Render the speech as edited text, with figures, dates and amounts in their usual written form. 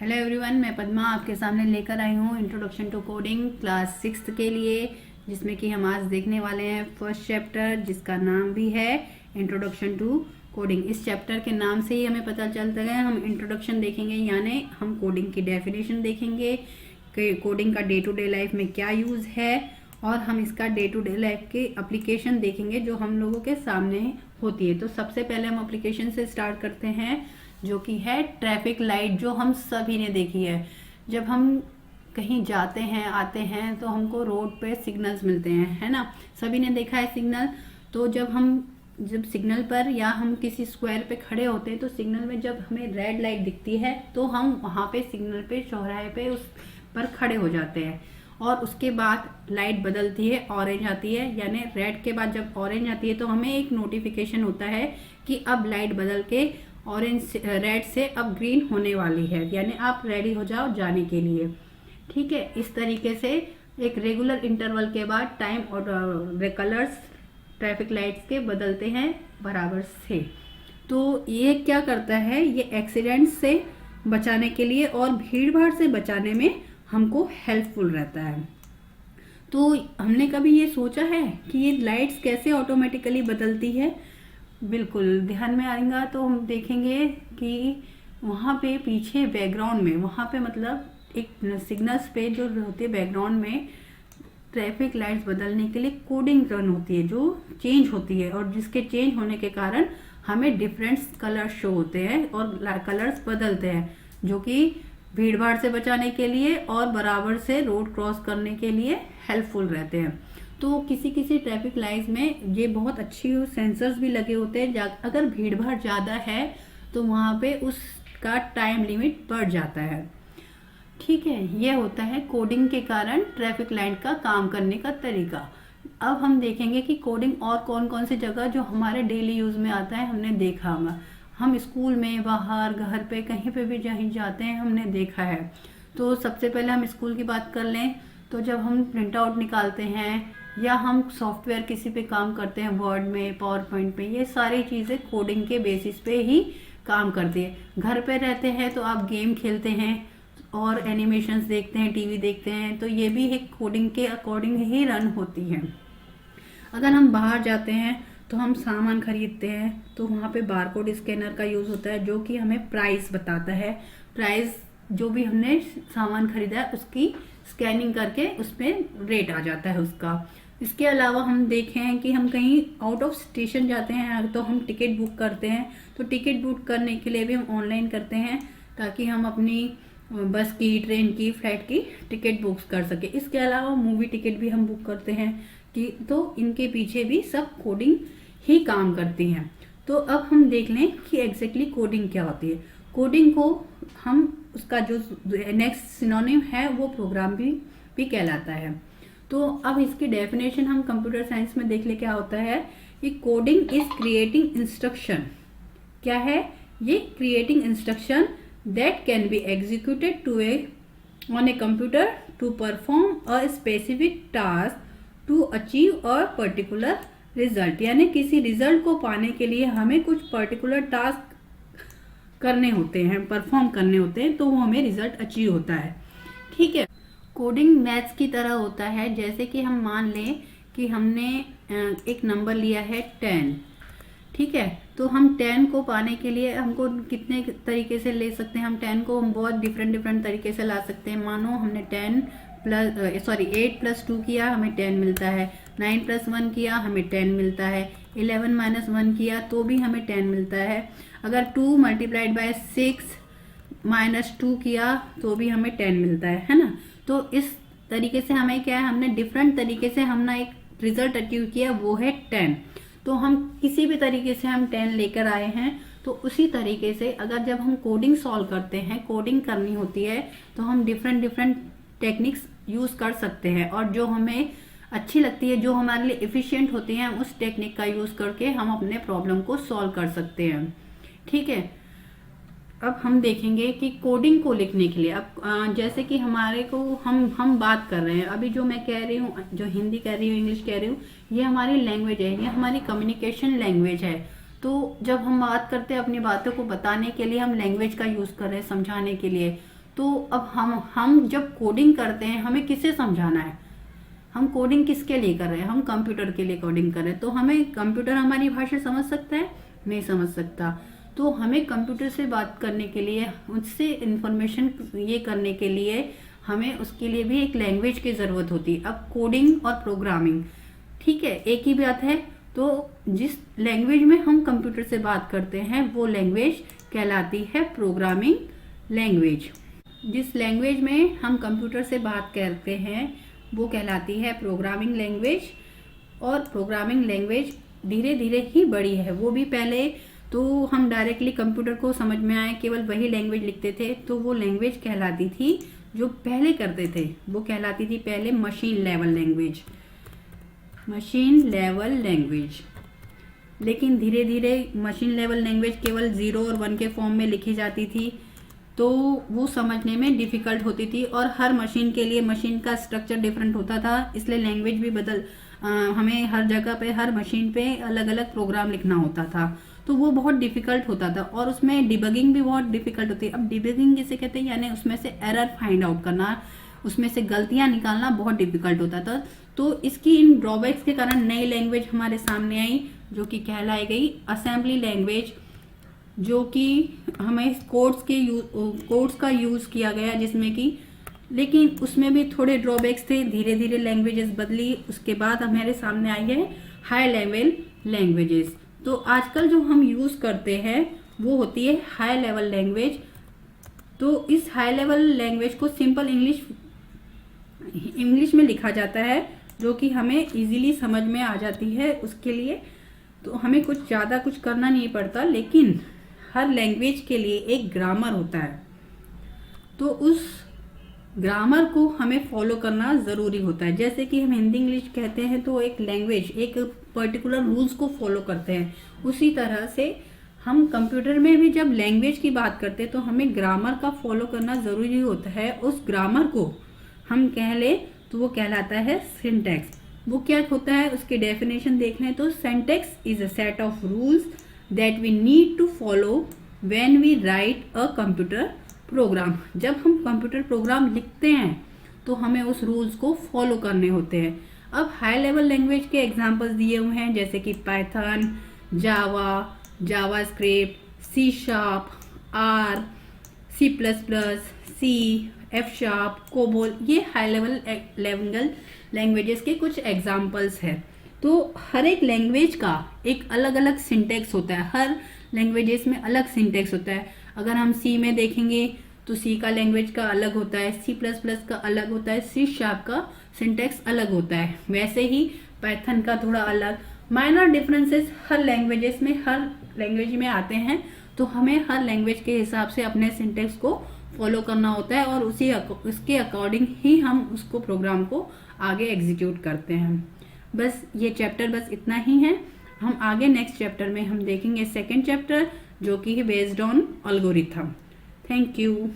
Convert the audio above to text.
Hello everyone, मैं पद्मा आपके सामने लेकर आई हूँ इंट्रोडक्शन टू कोडिंग क्लास 6 के लिए, जिसमें कि हम आज देखने वाले हैं फर्स्ट चैप्टर, जिसका नाम भी है इंट्रोडक्शन टू कोडिंग। इस चैप्टर के नाम से ही हमें पता चलता है हम इंट्रोडक्शन देखेंगे, यानी हम कोडिंग की डेफिनेशन देखेंगे कि कोडिंग का डे टू डे लाइफ में क्या यूज़ है, और हम इसका डे टू डे लाइफ के एप्लीकेशन देखेंगे जो हम लोगों के सामने होती है। तो सबसे पहले हम एप्लीकेशन से स्टार्ट करते हैं, जो कि है ट्रैफिक लाइट, जो हम सभी ने देखी है। जब हम कहीं जाते हैं आते हैं तो हमको रोड पे सिग्नल्स मिलते हैं, है ना। सभी ने देखा है सिग्नल। तो जब सिग्नल पर या हम किसी स्क्वायर पे खड़े होते हैं तो सिग्नल में जब हमें रेड लाइट दिखती है तो हम वहाँ पे सिग्नल पे चौराहे पे उस पर खड़े हो जाते हैं, और उसके बाद लाइट बदलती है, ऑरेंज आती है, यानी रेड के बाद जब ऑरेंज आती है तो हमें एक नोटिफिकेशन होता है कि अब लाइट बदल के ऑरेंज रेड से अब ग्रीन होने वाली है, यानी आप रेडी हो जाओ जाने के लिए। ठीक है, इस तरीके से एक रेगुलर इंटरवल के बाद टाइम और कलर्स ट्रैफिक लाइट्स के बदलते हैं बराबर से। तो ये क्या करता है, ये एक्सीडेंट से बचाने के लिए और भीड़ भाड़ से बचाने में हमको हेल्पफुल रहता है। तो हमने कभी ये सोचा है कि ये लाइट्स कैसे ऑटोमेटिकली बदलती है? बिल्कुल ध्यान में आएगा तो हम देखेंगे कि वहाँ पे पीछे बैकग्राउंड में, वहाँ पे मतलब एक सिग्नल्स पे जो होती है बैकग्राउंड में, ट्रैफिक लाइट्स बदलने के लिए कोडिंग रन होती है जो चेंज होती है, और जिसके चेंज होने के कारण हमें डिफरेंट कलर्स शो होते हैं और कलर्स बदलते हैं, जो कि भीड़ भाड़ से बचाने के लिए और बराबर से रोड क्रॉस करने के लिए हेल्पफुल रहते हैं। तो किसी किसी ट्रैफिक लाइट्स में ये बहुत अच्छी सेंसर्स भी लगे होते हैं, अगर भीड़ भाड़ ज़्यादा है तो वहाँ पे उसका टाइम लिमिट बढ़ जाता है। ठीक है, ये होता है कोडिंग के कारण ट्रैफिक लाइट का काम करने का तरीका। अब हम देखेंगे कि कोडिंग और कौन कौन सी जगह जो हमारे डेली यूज़ में आता है हमने देखा होगा। हम स्कूल में, बाहर, घर पे, कहीं पे भी जहीं जाते हैं हमने देखा है। तो सबसे पहले हम स्कूल की बात कर लें तो जब हम प्रिंट आउट निकालते हैं या हम सॉफ्टवेयर किसी पे काम करते हैं, वर्ड में, पावर पॉइंट में, ये सारी चीज़ें कोडिंग के बेसिस पे ही काम करती है। घर पे रहते हैं तो आप गेम खेलते हैं और एनिमेशंस देखते हैं, टीवी देखते हैं, तो ये भी एक कोडिंग के अकॉर्डिंग ही रन होती है। अगर हम बाहर जाते हैं तो हम सामान खरीदते हैं तो वहाँ पे बारकोड स्कैनर का यूज़ होता है, जो कि हमें प्राइस बताता है। प्राइस जो भी हमने सामान खरीदा है उसकी स्कैनिंग करके उसमें रेट आ जाता है उसका। इसके अलावा हम देखें कि हम कहीं आउट ऑफ स्टेशन जाते हैं तो हम टिकट बुक करते हैं, तो टिकट बुक करने के लिए भी हम ऑनलाइन करते हैं ताकि हम अपनी बस की, ट्रेन की, फ्लाइट की टिकट बुक कर सके। इसके अलावा मूवी टिकट भी हम बुक करते हैं कि तो इनके पीछे भी सब कोडिंग ही काम करती हैं। तो अब हम देख लें कि एग्जैक्टली कोडिंग क्या होती है। कोडिंग को हम उसका जो नेक्स्ट सिनोनिम है वो प्रोग्राम भी कहलाता है। तो अब इसकी डेफिनेशन हम कंप्यूटर साइंस में देख ले क्या होता है। ये कोडिंग इज क्रिएटिंग इंस्ट्रक्शन। क्या है ये? Creating instruction that can be executed on a computer to perform a specific task to achieve a particular result, यानी किसी रिजल्ट को पाने के लिए हमें कुछ पर्टिकुलर टास्क करने होते हैं, परफॉर्म करने होते हैं, तो वो हमें रिजल्ट अचीव होता है। ठीक है, कोडिंग मैथ्स की तरह होता है। जैसे कि हम मान लें कि हमने एक नंबर लिया है 10। ठीक है, तो हम 10 को पाने के लिए हमको कितने तरीके से ले सकते हैं? हम 10 को हम बहुत डिफरेंट तरीके से ला सकते हैं। मानो हमने 8 + 2 किया, हमें 10 मिलता है। 9 + 1 किया, हमें 10 मिलता है। 11 - 1 किया तो भी हमें 10 मिलता है। अगर 2 × 6 - 2 किया तो भी हमें 10 मिलता है ना। तो इस तरीके से हमें क्या है, हमने डिफरेंट तरीके से हमने एक रिजल्ट अचीव किया, वो है 10। तो हम किसी भी तरीके से हम 10 लेकर आए हैं, तो उसी तरीके से अगर जब हम कोडिंग सॉल्व करते हैं, कोडिंग करनी होती है, तो हम डिफरेंट टेक्निक्स यूज़ कर सकते हैं, और जो हमें अच्छी लगती है, जो हमारे लिए एफिशिएंट होती हैं, उस टेक्निक का यूज़ करके हम अपने प्रॉब्लम को सॉल्व कर सकते हैं। ठीक है, अब हम देखेंगे कि कोडिंग को लिखने के लिए अब जैसे कि हमारे को हम बात कर रहे हैं अभी, जो मैं कह रही हूँ, जो हिंदी कह रही हूँ, इंग्लिश कह रही हूँ, ये हमारी लैंग्वेज है, ये हमारी कम्युनिकेशन लैंग्वेज है। तो जब हम बात करते हैं अपनी बातों को बताने के लिए, हम लैंग्वेज का यूज़ कर रहे हैं समझाने के लिए, तो अब हम जब कोडिंग करते हैं हमें किसे समझाना है, हम कोडिंग किसके लिए कर रहे हैं, हम कंप्यूटर के लिए कोडिंग कर रहे हैं। तो हमें कंप्यूटर हमारी भाषा समझ सकता है, नहीं समझ सकता। तो हमें कंप्यूटर से बात करने के लिए, उससे इंफॉर्मेशन ये करने के लिए हमें उसके लिए भी एक लैंग्वेज की ज़रूरत होती है। अब कोडिंग और प्रोग्रामिंग ठीक है एक ही बात है। तो जिस लैंग्वेज में हम कंप्यूटर से बात करते हैं वो लैंग्वेज कहलाती है प्रोग्रामिंग लैंग्वेज। जिस लैंग्वेज में हम कंप्यूटर से बात करते हैं वो कहलाती है प्रोग्रामिंग लैंग्वेज। और प्रोग्रामिंग लैंग्वेज धीरे धीरे ही बड़ी है। वो भी पहले तो हम डायरेक्टली कंप्यूटर को समझ में आए केवल वही लैंग्वेज लिखते थे, तो वो लैंग्वेज कहलाती थी जो पहले करते थे वो कहलाती थी पहले machine level language, machine level language. लेकिन धीरे धीरे मशीन लेवल लैंग्वेज केवल 0 और 1 के फॉर्म में लिखी जाती थी, तो वो समझने में डिफ़िकल्ट होती थी। और हर मशीन के लिए मशीन का स्ट्रक्चर डिफरेंट होता था, इसलिए लैंग्वेज भी हमें हर जगह पे हर मशीन पे अलग अलग प्रोग्राम लिखना होता था, तो वो बहुत डिफ़िकल्ट होता था। और उसमें डिबगिंग भी बहुत डिफ़िकल्ट होती है। अब डिबगिंग किसे कहते हैं, यानी उसमें से एरर फाइंड आउट करना, उसमें से गलतियां निकालना बहुत डिफ़िकल्ट होता था। तो इसकी इन ड्रॉबैक्स के कारण नई लैंग्वेज हमारे सामने आई जो कि कहलाई गई असेंबली लैंग्वेज, जो कि हमें कोड्स का यूज़ किया गया जिसमें कि, लेकिन उसमें भी थोड़े ड्रॉबैक्स थे। धीरे धीरे लैंग्वेजेस बदली, उसके बाद हमारे सामने आई है हाई लेवल लैंग्वेजेस। तो आजकल जो हम यूज़ करते हैं वो होती है हाई लेवल लैंग्वेज। तो इस हाई लेवल लैंग्वेज को सिंपल इंग्लिश में लिखा जाता है जो कि हमें इजीली समझ में आ जाती है। उसके लिए तो हमें कुछ ज़्यादा कुछ करना नहीं पड़ता, लेकिन हर लैंग्वेज के लिए एक ग्रामर होता है, तो उस ग्रामर को हमें फॉलो करना ज़रूरी होता है। जैसे कि हम हिंदी इंग्लिश कहते हैं तो एक लैंग्वेज एक पर्टिकुलर रूल्स को फॉलो करते हैं, उसी तरह से हम कंप्यूटर में भी जब लैंग्वेज की बात करते हैं तो हमें ग्रामर का फॉलो करना ज़रूरी होता है। उस ग्रामर को हम कह ले तो वो कहलाता है सिंटैक्स। वो क्या होता है उसकी डेफिनेशन देख लें तो syntax is a set of rules that we need to follow when we write a computer program. जब हम कंप्यूटर प्रोग्राम लिखते हैं तो हमें उस रूल्स को फॉलो करने होते हैं। अब हाई लेवल लैंग्वेज के एग्जांपल्स दिए हुए हैं जैसे कि Python, Java, JavaScript, C sharp, R, C plus plus, C, F sharp, COBOL, ये हाई लेवल लैंग्वेजेस के कुछ एग्जांपल्स हैं। तो हर एक लैंग्वेज का एक अलग अलग सिंटैक्स होता है, हर लैंग्वेजेस में अलग सिंटैक्स होता है। अगर हम सी में देखेंगे तो सी का लैंग्वेज का अलग होता है, सी प्लस प्लस का अलग होता है, सी शार्प का सिंटैक्स अलग होता है। वैसे ही पाइथन का थोड़ा अलग, माइनर डिफरेंसेस हर लैंग्वेज में आते हैं। तो हमें हर लैंग्वेज के हिसाब से अपने सिंटैक्स को फॉलो करना होता है और उसके अकॉर्डिंग ही हम उसको प्रोग्राम को आगे एग्जीक्यूट करते हैं। बस ये चैप्टर बस इतना ही है। हम आगे नेक्स्ट चैप्टर में हम देखेंगे सेकंड चैप्टर जो कि है based on algorithm. Thank you.